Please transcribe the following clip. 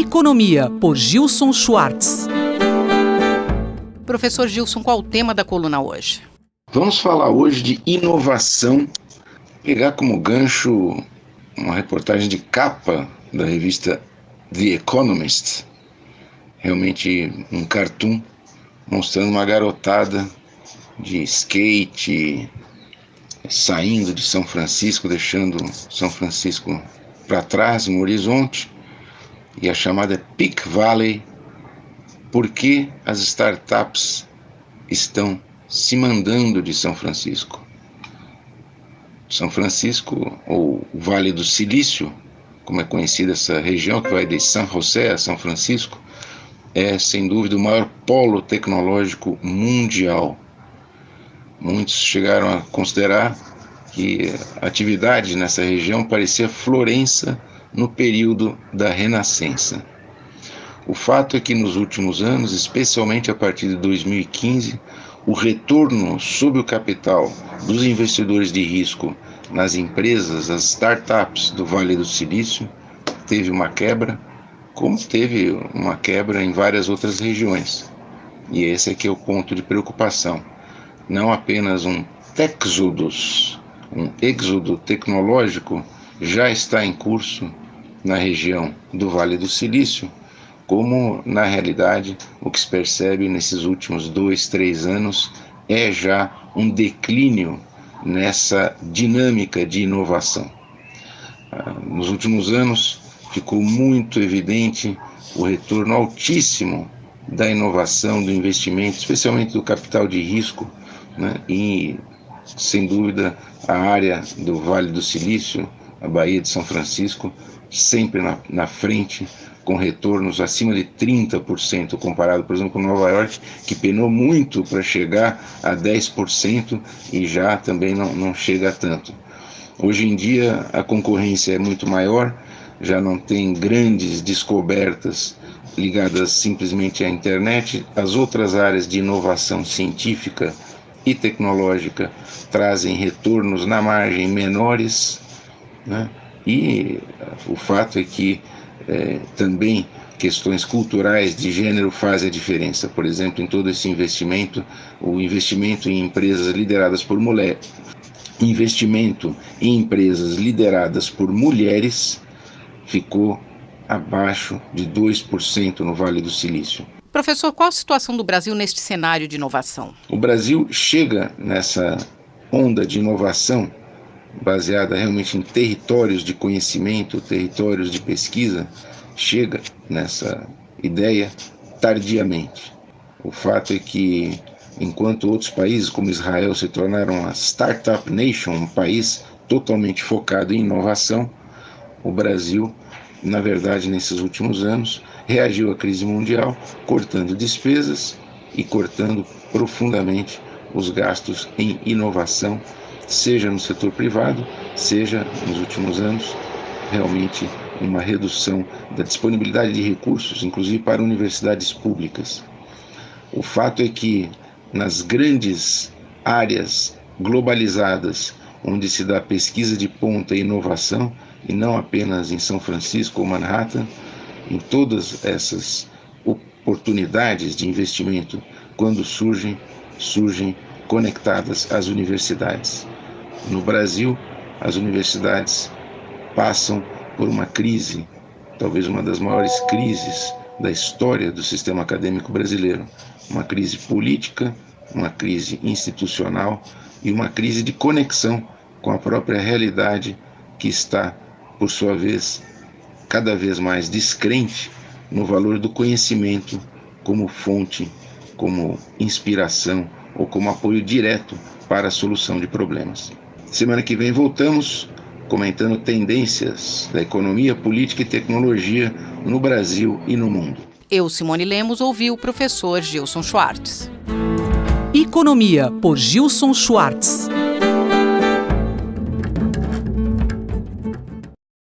Economia, por Gilson Schwartz. Professor Gilson, qual o tema da coluna hoje? Vamos falar hoje de inovação, pegar como gancho uma reportagem de capa da revista The Economist, realmente um cartoon mostrando uma garotada de skate saindo de São Francisco, deixando São Francisco para trás no horizonte, e a chamada é Peak Valley. Por que as startups estão se mandando de São Francisco? São Francisco, ou o Vale do Silício, como é conhecida essa região que vai de San José a São Francisco, é sem dúvida o maior polo tecnológico mundial. Muitos chegaram a considerar que a atividade nessa região parecia Florença no período da Renascença. O fato é que nos últimos anos, especialmente a partir de 2015, o retorno sobre o capital dos investidores de risco nas empresas, as startups do Vale do Silício, teve uma quebra, como teve uma quebra em várias outras regiões. E esse aqui é o ponto de preocupação. Não apenas um exodus, um êxodo tecnológico já está em curso na região do Vale do Silício, como na realidade o que se percebe nesses últimos 2-3 anos é já um declínio nessa dinâmica de inovação. Nos últimos anos ficou muito evidente o retorno altíssimo da inovação, do investimento, especialmente do capital de risco, e sem dúvida a área do Vale do Silício, a Baía de São Francisco, sempre na frente, com retornos acima de 30%, comparado, por exemplo, com Nova York, que penou muito para chegar a 10% e já também não chega a tanto. Hoje em dia a concorrência é muito maior, já não tem grandes descobertas ligadas simplesmente à internet. As outras áreas de inovação científica e tecnológica trazem retornos na margem menores, E o fato é que também questões culturais de gênero fazem a diferença. Por exemplo, em todo esse investimento, o investimento em empresas lideradas por mulheres, investimento em empresas lideradas por mulheres ficou abaixo de 2% no Vale do Silício. Professor, qual a situação do Brasil neste cenário de inovação? O Brasil chega nessa onda de inovação baseada realmente em territórios de conhecimento, territórios de pesquisa, chega nessa ideia tardiamente. O fato é que, enquanto outros países como Israel se tornaram uma startup nation, um país totalmente focado em inovação, o Brasil, na verdade, nesses últimos anos, reagiu à crise mundial, cortando despesas e cortando profundamente os gastos em inovação, seja no setor privado, seja, nos últimos anos, realmente uma redução da disponibilidade de recursos, inclusive para universidades públicas. O fato é que nas grandes áreas globalizadas, onde se dá pesquisa de ponta e inovação, e não apenas em São Francisco ou Manhattan, em todas essas oportunidades de investimento, quando surgem conectadas às universidades. No Brasil, as universidades passam por uma crise, talvez uma das maiores crises da história do sistema acadêmico brasileiro. Uma crise política, uma crise institucional e uma crise de conexão com a própria realidade que está, por sua vez, cada vez mais descrente no valor do conhecimento como fonte, como inspiração ou como apoio direto para a solução de problemas. Semana que vem voltamos comentando tendências da economia, política e tecnologia no Brasil e no mundo. Eu, Simone Lemos, ouvi o professor Gilson Schwartz. Economia, por Gilson Schwartz.